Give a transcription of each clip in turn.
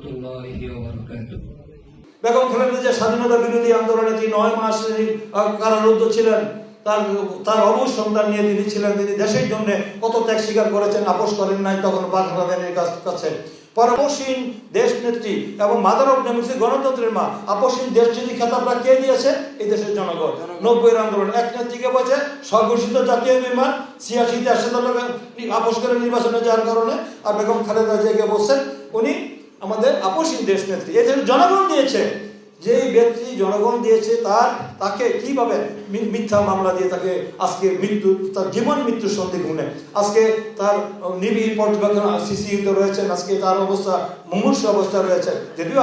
রহমতুল্লাহি ওয়া বারাকাতুহু। বেগম খালেদা জিয়া স্বাধীনতা বিরোধী আন্দোলনে তিনি 9 মাস কারারুদ্ধ ছিলেন। তার অবুঝ সন্তান নিয়ে তিনি ছিলেন। তিনি দেশের জন্য কত ত্যাগ স্বীকার করেছেন, আপোষ করেন নাই তখন বাংলাদেশের কাছে। আপসহীন দেশ নেত্রী এবং মাদার অফ ডেমোক্রেসি, গণতন্ত্রের মা, আপসহীন দেশ নেত্রী খেতাবটা কে দিয়েছে? এই দেশের জনগণ। 90-এর আন্দোলন এক নেত্রীকে বলছে স্বঘোষিত জাতীয় বিমান, 86-তে আপোষ করে নির্বাচনে যাওয়ার কারণে, আর বেগম খালেদা জিয়াকে বলছেন উনি আমাদের আপসহীন দেশ নেত্রী। এদের জনগণ দিয়েছে। যেই ব্যক্তি জনগণ দিয়েছে তাকে কিভাবে মিথ্যা মামলা দিয়ে তাকে আজকে তার জীবন মৃত্যুর সন্ধিক্ষণে আজকে তার নিবিড় পর্যবেক্ষণ সিসিতে রয়েছেন। আজকে তার অবস্থা মুমূর্ষু অবস্থা রয়েছে, যদিও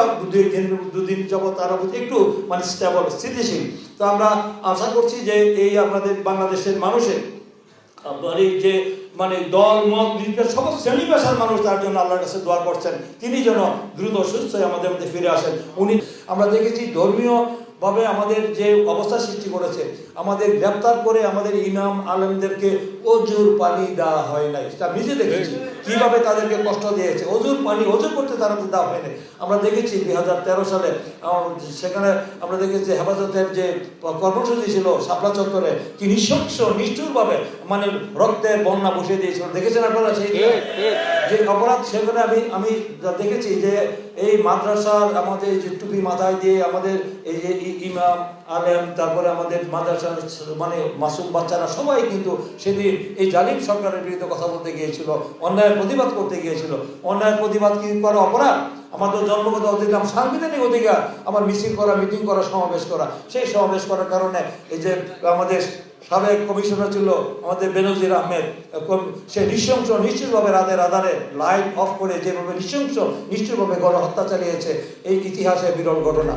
দুদিন যাবত তার অবস্থা একটু স্টেবল, স্থিতিশীল। তো আমরা আশা করছি যে এই আমাদের বাংলাদেশের মানুষের এই যে দল মত সমস্ত শ্রেণী পেশার মানুষ তার জন্য আল্লাহর কাছে দোয়া করছেন, তিনি যেন দ্রুত সুস্থ হয়ে আমাদের মধ্যে ফিরে আসেন। আমরা দেখেছি ধর্মীয় ভাবে আমাদের যে অবস্থা সৃষ্টি করেছে, আমাদের গ্রেপ্তার করে আমাদের ইমাম আলেমদেরকে অজুর পানি দেওয়া হয় নাই। তা নিজে দেখেছি কিভাবে তাদেরকে কষ্ট দিয়েছে। অজু করতে তারা দেওয়া হয়নি। আমরা দেখেছি 2013 সালে সেখানে আমরা দেখেছি হেফাজতের যে কর্মসূচি ছিল শাপলা চত্বরে, কি নিষ্ঠুরভাবে রক্তের বন্যা বসিয়ে দিয়েছিল। দেখেছেন আপনারা সেই যে অপরাধ? সেখানে আমি দেখেছি যে এই মাদ্রাসার আমাদের যে টুপি মাথায় দিয়ে আমাদের এই যে ইমাম আলেম, তারপরে আমাদের মাদ্রাসার মাসুম বাচ্চারা সবাই কিন্তু সেদিন এই জালিম সরকারের বিরুদ্ধে কথা বলতে গিয়েছিল, অন্যায়ের প্রতিবাদ করতে গিয়েছিল। অন্যায়ের প্রতিবাদ কি করা অপরাধ? আমাদের জন্মগত অধিকার, সাংবিধানিক অধিকার, আমার মিছিল করা, মিটিং করা, সমাবেশ করা। সেই সমাবেশ করার কারণে এই যে আমাদের সাবেক কমিশনার ছিল আমাদের বেনজির আহমেদ, সে নিশ্চিতভাবে রাতের আধারে লাইট অফ করে যেভাবে নিশ্চুরভাবে গণহত্যা চালিয়েছে, এই ইতিহাসে বিরল ঘটনা।